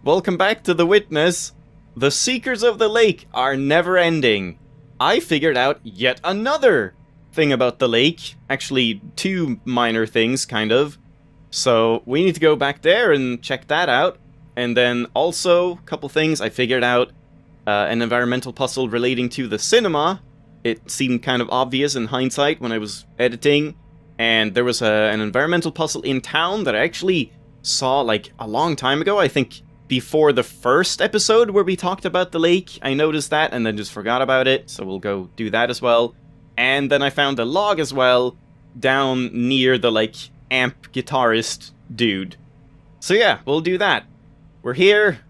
Welcome back to The Witness. The Seekers of the Lake are never ending. I figured out yet another thing about the lake. Actually, two minor things, kind of. So, we need to go back there and check that out. And then also, a couple things I figured out. An environmental puzzle relating to the cinema. It seemed kind of obvious in hindsight when I was editing. And there was an environmental puzzle in town that I actually saw like a long time ago. I think before the first episode where we talked about the lake, I noticed that and then just forgot about it, so we'll go do that as well. And then I found a log as well, down near the, like, amp guitarist dude. So yeah, we'll do that. We're here,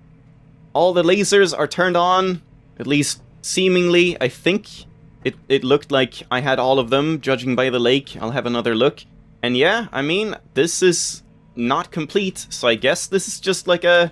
all the lasers are turned on, at least seemingly, I think. It looked like I had all of them, judging by the lake. I'll have another look. And yeah, I mean, this is not complete, so I guess this is just like a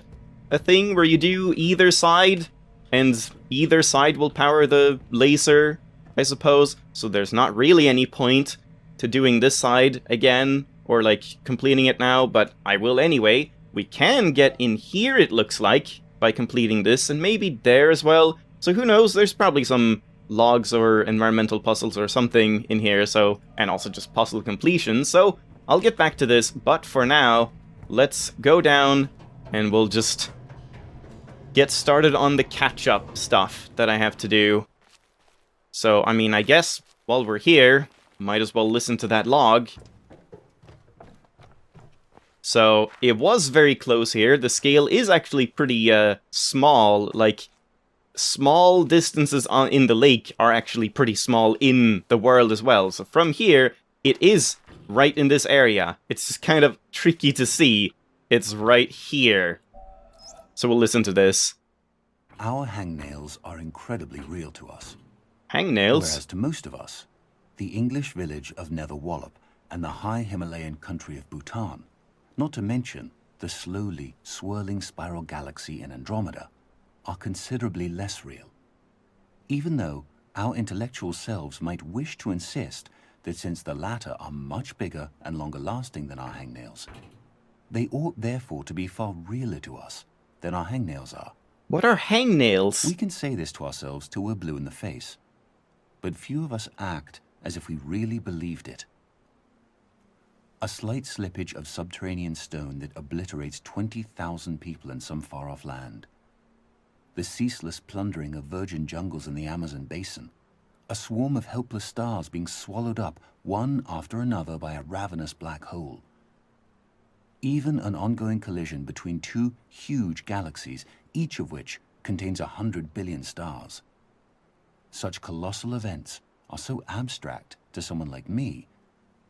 thing where you do either side, and either side will power the laser, I suppose. So there's not really any point to doing this side again, or like completing it now, but I will anyway. We can get in here, it looks like, by completing this, and maybe there as well. So who knows, there's probably some logs or environmental puzzles or something in here, so, and also just puzzle completion, so I'll get back to this, but for now, let's go down and we'll just get started on the catch-up stuff that I have to do. So, I mean, I guess while we're here, might as well listen to that log. So, it was very close here. The scale is actually pretty small. Like, small distances in the lake are actually pretty small in the world as well. So from here, it is right in this area. It's just kind of tricky to see. It's right here. So we'll listen to this. Our hangnails are incredibly real to us. Hangnails? Whereas to most of us, the English village of Netherwallop and the high Himalayan country of Bhutan, not to mention the slowly swirling spiral galaxy in Andromeda, are considerably less real. Even though our intellectual selves might wish to insist that since the latter are much bigger and longer lasting than our hangnails, they ought therefore to be far realer to us than our hangnails are. What are hangnails? We can say this to ourselves till we're blue in the face, but few of us act as if we really believed it. A slight slippage of subterranean stone that obliterates 20,000 people in some far-off land. The ceaseless plundering of virgin jungles in the Amazon basin. A swarm of helpless stars being swallowed up one after another by a ravenous black hole. Even an ongoing collision between two huge galaxies, each of which contains 100 billion stars. Such colossal events are so abstract to someone like me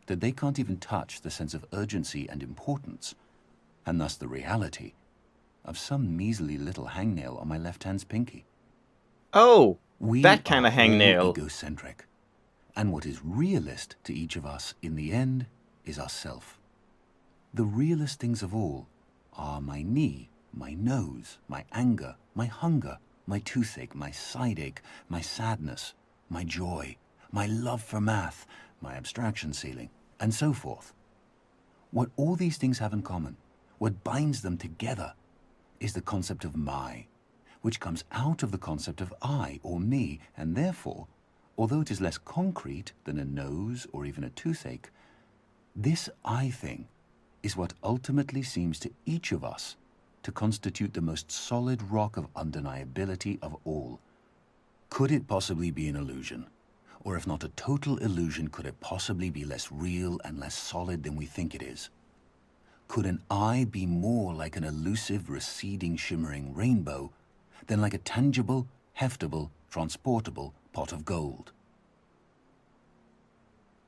that they can't even touch the sense of urgency and importance, and thus the reality of some measly little hangnail on my left hand's pinky. Oh, We that kind of are all hangnail. egocentric, and what is realist to each of us in the end is ourself. The realest things of all are my knee, my nose, my anger, my hunger, my toothache, my side ache, my sadness, my joy, my love for math, my abstraction ceiling, and so forth. What all these things have in common, what binds them together, is the concept of my, which comes out of the concept of I or me, and therefore, although it is less concrete than a nose or even a toothache, this I thing is what ultimately seems to each of us to constitute the most solid rock of undeniability of all. Could it possibly be an illusion? Or if not a total illusion, could it possibly be less real and less solid than we think it is? Could an eye be more like an elusive, receding, shimmering rainbow than like a tangible, heftable, transportable pot of gold?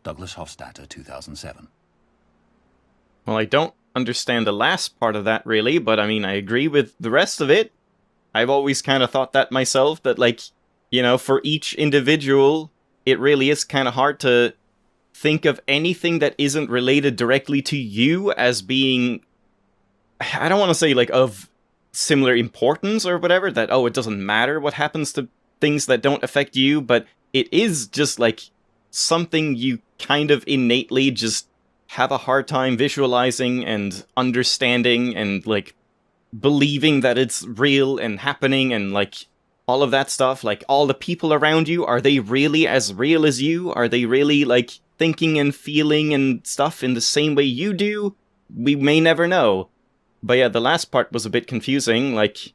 Douglas Hofstadter, 2007. Well, I don't understand the last part of that really, but I mean, I agree with the rest of it. I've always kind of thought that myself, that like, you know, for each individual, it really is kind of hard to think of anything that isn't related directly to you as being, I don't want to say like of similar importance or whatever, that, oh, it doesn't matter what happens to things that don't affect you, but it is just like something you kind of innately just have a hard time visualizing and understanding and like believing that it's real and happening and, like, all of that stuff. Like, all the people around you, are they really as real as you? Are they really, like, thinking and feeling and stuff in the same way you do? We may never know. But yeah, the last part was a bit confusing. Like,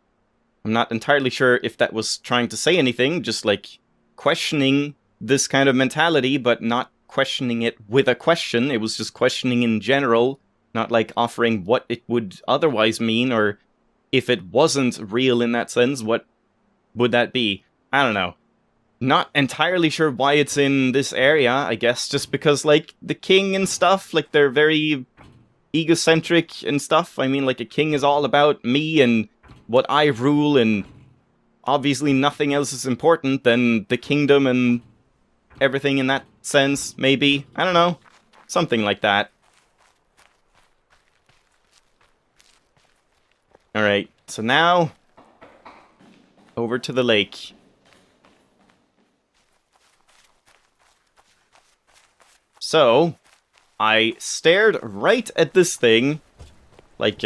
I'm not entirely sure if that was trying to say anything, just, like, questioning this kind of mentality, but not questioning it with a question. It was just questioning in general, not, like, offering what it would otherwise mean, or if it wasn't real in that sense, what would that be? I don't know. Not entirely sure why it's in this area, I guess, just because, like, the king and stuff, like, they're very egocentric and stuff. I mean, like, a king is all about me and what I rule, and obviously nothing else is important than the kingdom and everything in that sense, maybe. I don't know. Something like that. Alright, so now, over to the lake. So, I stared right at this thing, like,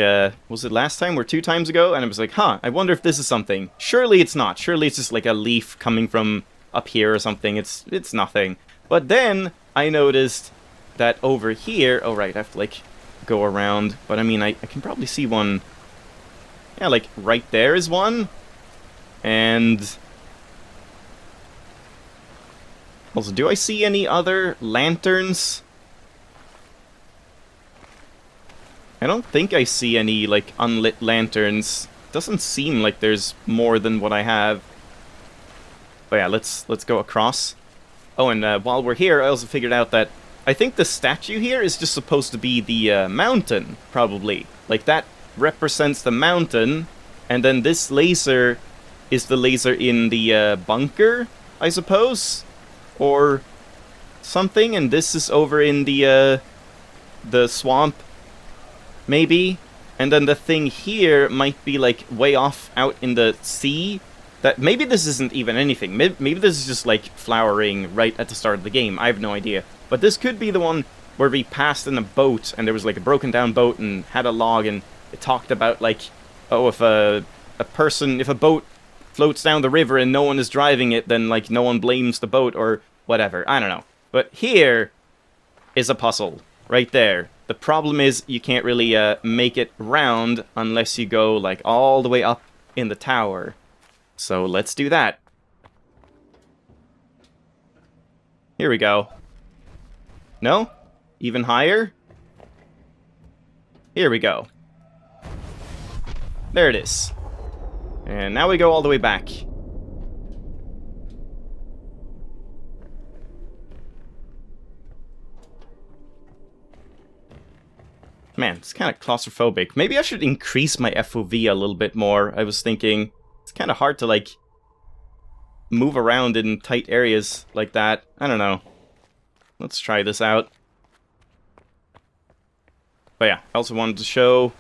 was it last time or 2 times ago? And I was like, huh, I wonder if this is something. Surely it's not. Surely it's just like a leaf coming from up here or something. It's nothing. But then, I noticed that over here... Oh, right, I have to, like, go around. But, I mean, I can probably see one... Yeah, like, right there is one. And... Also, do I see any other lanterns? I don't think I see any, like, unlit lanterns. Doesn't seem like there's more than what I have. But yeah, let's go across. Oh, and while we're here, I also figured out that I think the statue here is just supposed to be the mountain, probably. Like, that represents the mountain, and then this laser is the laser in the bunker, I suppose? Or something, and this is over in the swamp, maybe? And then the thing here might be, like, way off out in the sea. That maybe this isn't even anything. Maybe this is just, like, flowering right at the start of the game. I have no idea. But this could be the one where we passed in a boat, and there was, like, a broken down boat, and had a log, and it talked about, like, oh, if a boat floats down the river and no one is driving it, then, like, no one blames the boat, or whatever. I don't know. But here is a puzzle. Right there. The problem is you can't really make it round unless you go, like, all the way up in the tower. So let's do that. Here we go. No? Even higher? Here we go. There it is. And now we go all the way back. Man, it's kind of claustrophobic. Maybe I should increase my FOV a little bit more, I was thinking. It's kind of hard to, like, move around in tight areas like that. I don't know. Let's try this out. But yeah, I also wanted to show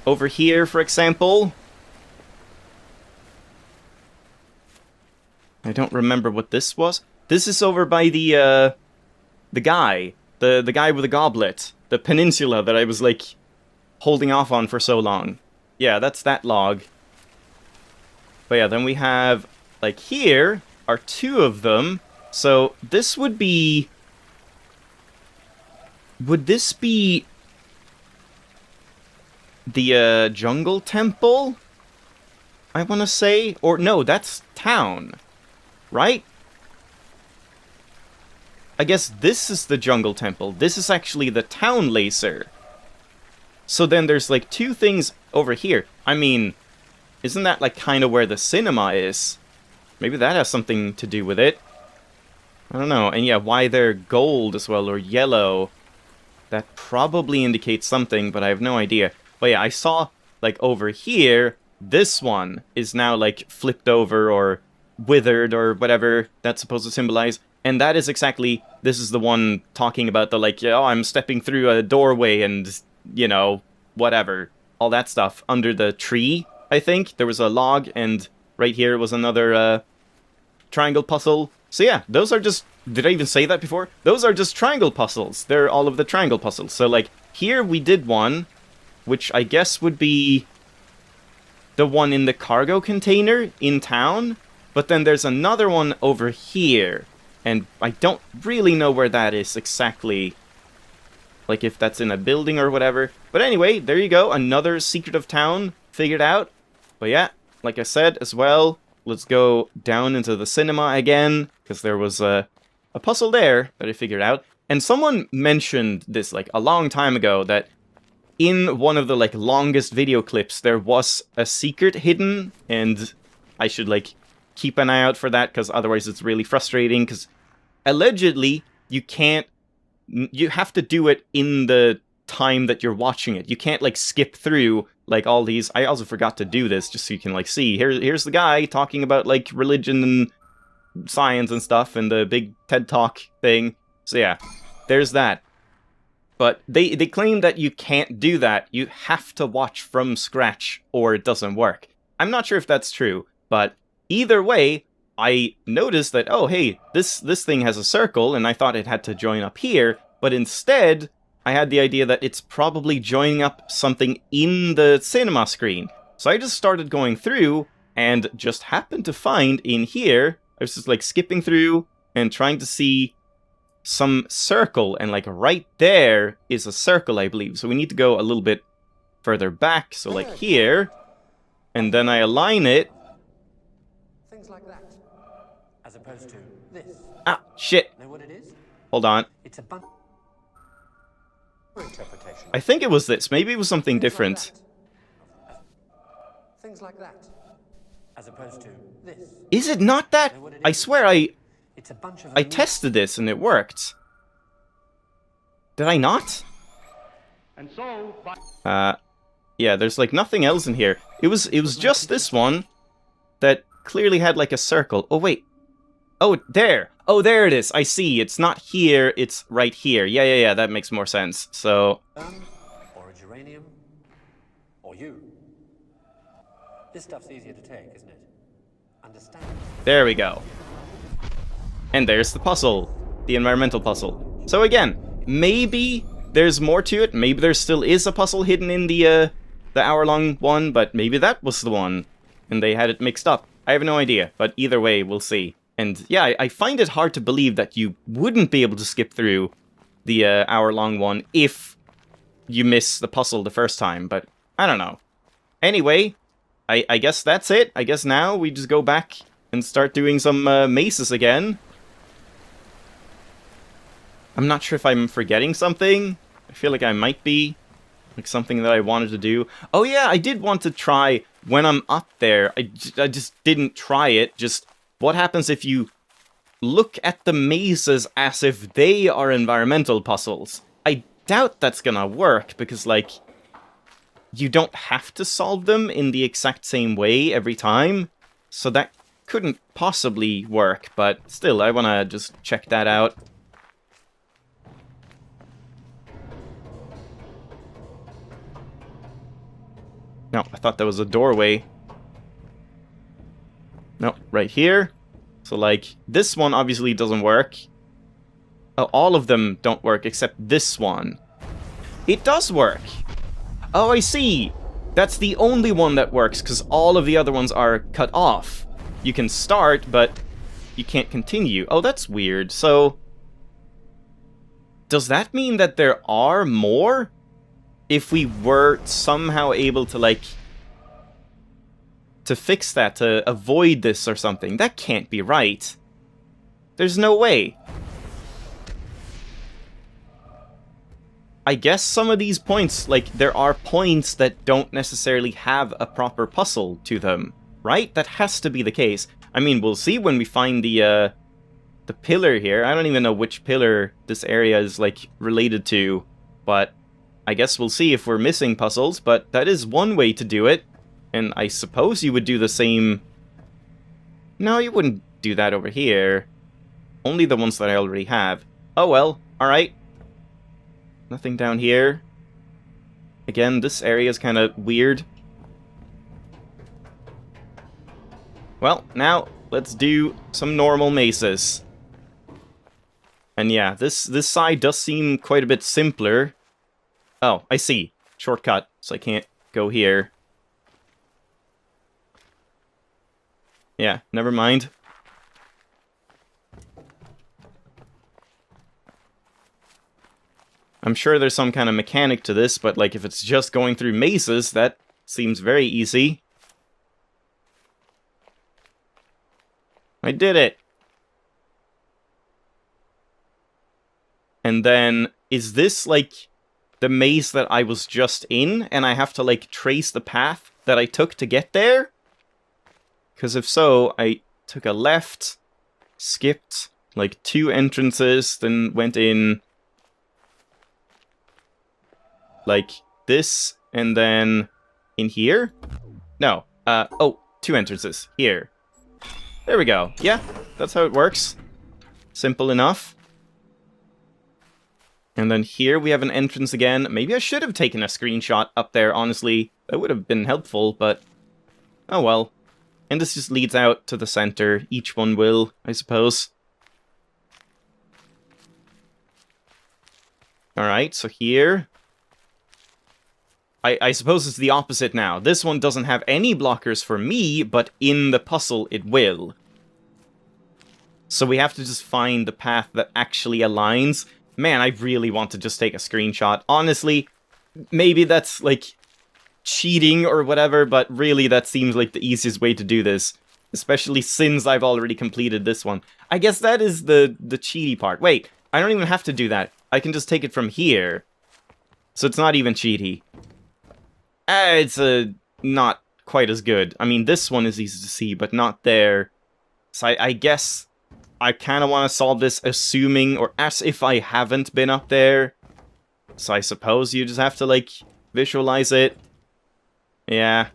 over here, for example. I don't remember what this was. This is over by the guy. The guy with the goblet. The peninsula that I was, like, holding off on for so long. Yeah, that's that log. But yeah, then we have, like, here are 2 of them. So this would be... Would this be the jungle temple? I want to say? Or no, that's town. Right? I guess this is the jungle temple. This is actually the town laser. So then there's, like, 2 things over here. I mean, isn't that, like, kind of where the cinema is? Maybe that has something to do with it. I don't know. And yeah, why they're gold as well, or yellow. That probably indicates something, but I have no idea. But yeah, I saw, like, over here, this one is now, like, flipped over or withered or whatever that's supposed to symbolize. And that is exactly, this is the one talking about the, like, oh, I'm stepping through a doorway and, you know, whatever. All that stuff under the tree, I think. There was a log, and right here was another triangle puzzle. So yeah, those are just, did I even say that before? Those are just triangle puzzles. They're all of the triangle puzzles. So, like, here we did one, which I guess would be the one in the cargo container in town, but then there's another one over here, and I don't really know where that is exactly, like if that's in a building or whatever. But anyway, there you go, another secret of town figured out. But yeah, like I said as well, let's go down into the cinema again, because there was a puzzle there that I figured out. And someone mentioned this like a long time ago, that in one of the like longest video clips there was a secret hidden, and I should like keep an eye out for that, because otherwise it's really frustrating, because allegedly you have to do it in the time that you're watching it. You can't like skip through like all these. I also forgot to do this just so you can like see. Here's the guy talking about like religion and science and stuff and the big TED Talk thing. So yeah, there's that. But they claim that you can't do that. You have to watch from scratch or it doesn't work. I'm not sure if that's true, but either way, I noticed that, oh hey, this thing has a circle, and I thought it had to join up here, but instead I had the idea that it's probably joining up something in the cinema screen. So I just started going through and just happened to find in here, I was just like skipping through and trying to see some circle, and like right there is a circle, I believe. So we need to go a little bit further back, so like here, and then I align it. Things like that, as opposed to this. Ah, shit. Know what it is? Hold on. It's a bunch interpretation. I think it was this. Maybe it was something different. Things like that, as opposed to this. Is it not that? I swear It's a bunch of I tested this and it worked. Did I not? And so, Yeah, there's like nothing else in here. It was just this one that clearly had like a circle. Oh wait. Oh, there. Oh, there it is. I see. It's not here, it's right here. Yeah, that makes more sense. So, or a geranium, or you. This stuff's easier to take, isn't it? Understand? there we go. And there's the puzzle. The environmental puzzle. So again, maybe there's more to it. Maybe there still is a puzzle hidden in the hour-long one, but maybe that was the one, and they had it mixed up. I have no idea, but either way, we'll see. And yeah, I find it hard to believe that you wouldn't be able to skip through the hour-long one if you miss the puzzle the first time, but I don't know. Anyway, I guess that's it. I guess now we just go back and start doing some mazes again. I'm not sure if I'm forgetting something. I feel like I might be. Like something that I wanted to do. Oh yeah, I did want to try when I'm up there. I just didn't try it. Just what happens if you look at the mazes as if they are environmental puzzles? I doubt that's gonna work because, like, you don't have to solve them in the exact same way every time. So that couldn't possibly work, but still, I wanna just check that out. No, I thought that was a doorway. No, right here. So, like, this one obviously doesn't work. Oh, all of them don't work except this one. It does work! Oh, I see! That's the only one that works, because all of the other ones are cut off. You can start, but you can't continue. Oh, that's weird. So, does that mean that there are more? If we were somehow able to, like, to fix that, to avoid this or something, that can't be right. There's no way. I guess some of these points, like, there are points that don't necessarily have a proper puzzle to them, right? That has to be the case. I mean, we'll see when we find the pillar here. I don't even know which pillar this area is, like, related to, but I guess we'll see if we're missing puzzles, but that is one way to do it. And I suppose you would do the same... No, you wouldn't do that over here. Only the ones that I already have. Oh well, alright. Nothing down here. Again, this area is kind of weird. Well, now, let's do some normal mazes. And yeah, this side does seem quite a bit simpler. Oh, I see. Shortcut, so I can't go here. Yeah, never mind. I'm sure there's some kind of mechanic to this, but like if it's just going through mazes, that seems very easy. I did it! And then, is this like the maze that I was just in, and I have to like trace the path that I took to get there? Because if so, I took a left, skipped like 2 entrances, then went in like this, and then in here? No, oh, 2 entrances, here. There we go. Yeah, that's how it works. Simple enough. And then here we have an entrance again. Maybe I should have taken a screenshot up there, honestly. That would have been helpful, but oh well. And this just leads out to the center. Each one will, I suppose. Alright, so here. I suppose it's the opposite now. This one doesn't have any blockers for me, but in the puzzle it will. So we have to just find the path that actually aligns. Man, I really want to just take a screenshot. Honestly, maybe that's, like, cheating or whatever, but really that seems like the easiest way to do this. Especially since I've already completed this one. I guess that is the cheaty part. Wait, I don't even have to do that. I can just take it from here. So it's not even cheaty. It's not quite as good. I mean, this one is easy to see, but not there. So I guess I kind of want to solve this assuming, or as if I haven't been up there. So I suppose you just have to, like, visualize it. Yeah.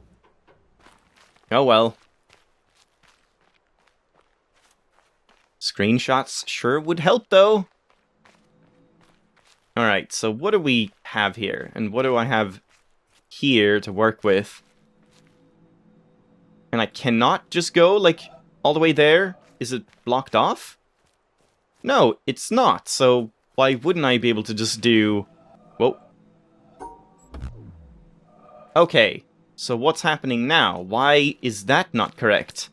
Oh well. Screenshots sure would help, though. Alright, so what do we have here? And what do I have here to work with? And I cannot just go, like, all the way there? Is it blocked off? No, it's not, so why wouldn't I be able to just do... Whoa. Okay, so what's happening now? Why is that not correct?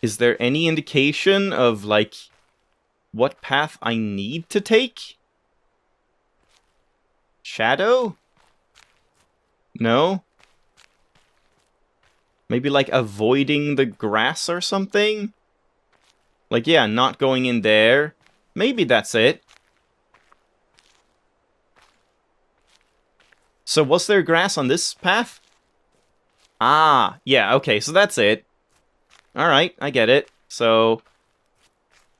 Is there any indication of, like, what path I need to take? Shadow? No? Maybe, like, avoiding the grass or something? Like, yeah, not going in there. Maybe that's it. So, was there grass on this path? Ah, yeah, okay, so that's it. Alright, I get it. So,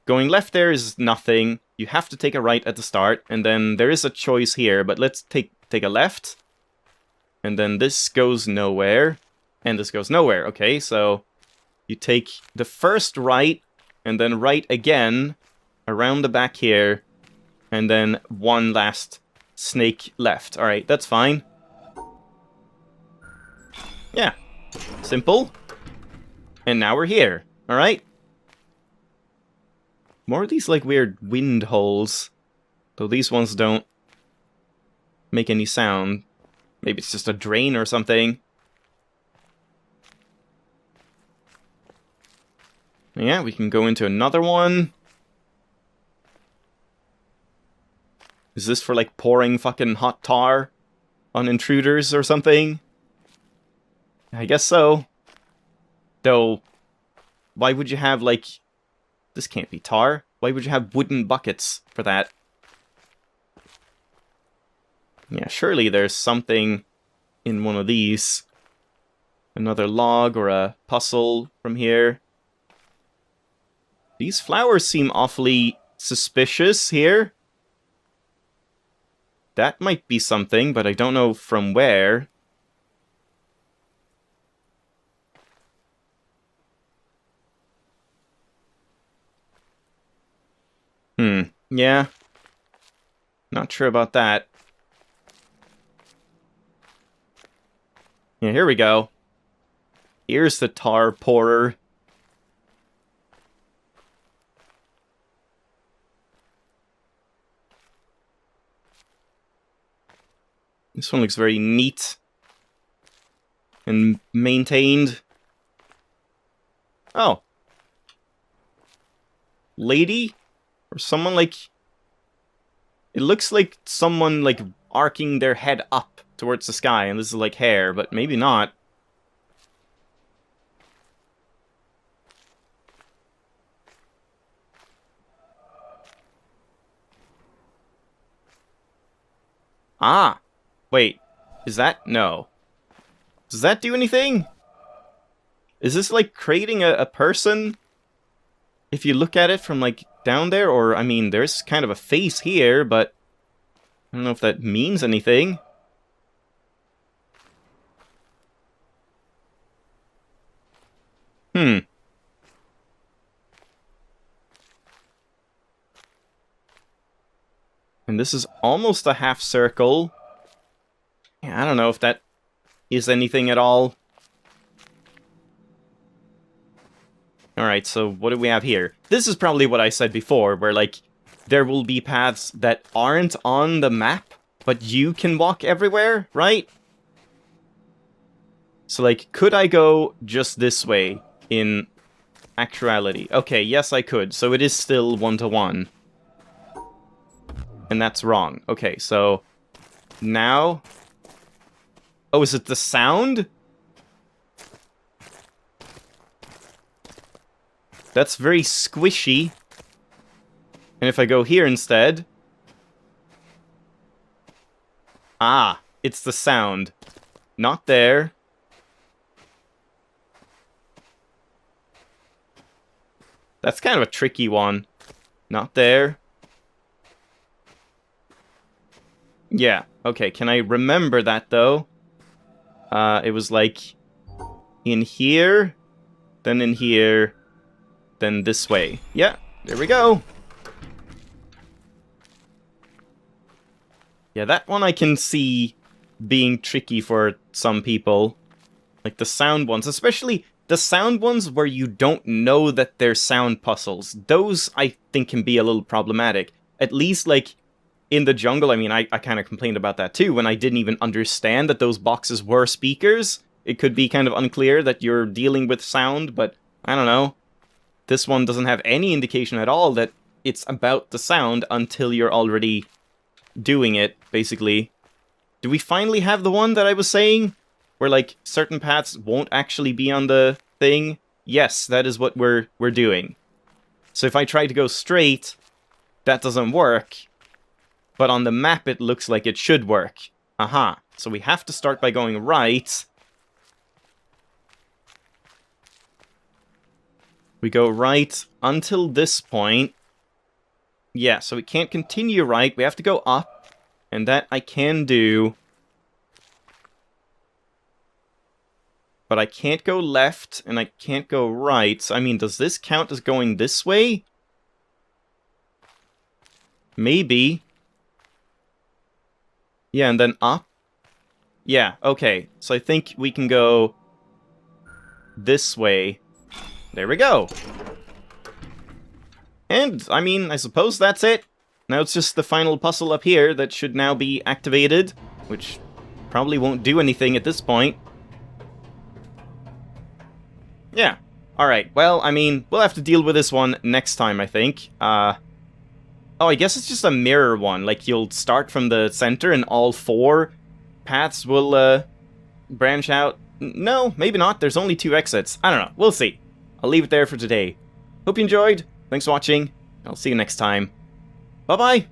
going left there is nothing. You have to take a right at the start, and then there is a choice here, but let's take a left. And then this goes nowhere. And this goes nowhere. Okay, so you take the first right, and then right again, around the back here, and then one last snake left. Alright, that's fine. Yeah, simple. And now we're here. Alright. More of these, like, weird wind holes. Though these ones don't make any sound. Maybe it's just a drain or something. Yeah, we can go into another one. Is this for, like, pouring fucking hot tar on intruders or something? I guess so. Though, why would you have, like... This can't be tar. Why would you have wooden buckets for that? Yeah, surely there's something in one of these. Another log or a puzzle from here. These flowers seem awfully suspicious here. That might be something, but I don't know from where. Yeah. Not sure about that. Yeah, here we go. Here's the tar pourer. This one looks very neat. and maintained. Oh. Lady? Or someone like... It looks like someone like arcing their head up towards the sky, and this is like hair, but maybe not. Ah! Wait. Is that... No. Does that do anything? Is this like creating a person? If you look at it from like down there, or I mean, there's kind of a face here, but I don't know if that means anything. Hmm. And this is almost a half circle. Yeah, I don't know if that is anything at all. Alright, so what do we have here? This is probably what I said before, where, like, there will be paths that aren't on the map, but you can walk everywhere, right? So, like, could I go just this way in actuality? Okay, yes, I could. So it is still 1-to-1. And that's wrong. Okay, so now... Oh, is it the sound? That's very squishy. And if I go here instead... Ah, it's the sound. Not there. That's kind of a tricky one. Not there. Yeah, okay, can I remember that, though? It was like... in here, then in here, then this way. Yeah, there we go! Yeah, that one I can see being tricky for some people. Like the sound ones, especially the sound ones where you don't know that they're sound puzzles. Those, I think, can be a little problematic. At least, like, in the jungle, I mean, I kind of complained about that too, when I didn't even understand that those boxes were speakers. It could be kind of unclear that you're dealing with sound, but I don't know. This one doesn't have any indication at all that it's about the sound until you're already doing it, basically. Do we finally have the one that I was saying? Where, like, certain paths won't actually be on the thing? Yes, that is what we're doing. So if I try to go straight, that doesn't work. But on the map, it looks like it should work. Aha. So we have to start by going right. We go right until this point. Yeah, so we can't continue right. We have to go up. And that I can do. But I can't go left, and I can't go right. So, I mean, does this count as going this way? Maybe. Yeah, and then up. Yeah, okay. So I think we can go this way. There we go. And, I mean, I suppose that's it. Now it's just the final puzzle up here that should now be activated, which probably won't do anything at this point. Yeah. Alright, well, I mean, we'll have to deal with this one next time, I think. Oh, I guess it's just a mirror one. Like, you'll start from the center and all 4 paths will, branch out. No, maybe not. There's only 2 exits. I don't know. We'll see. I'll leave it there for today. Hope you enjoyed. Thanks for watching. I'll see you next time. Bye-bye!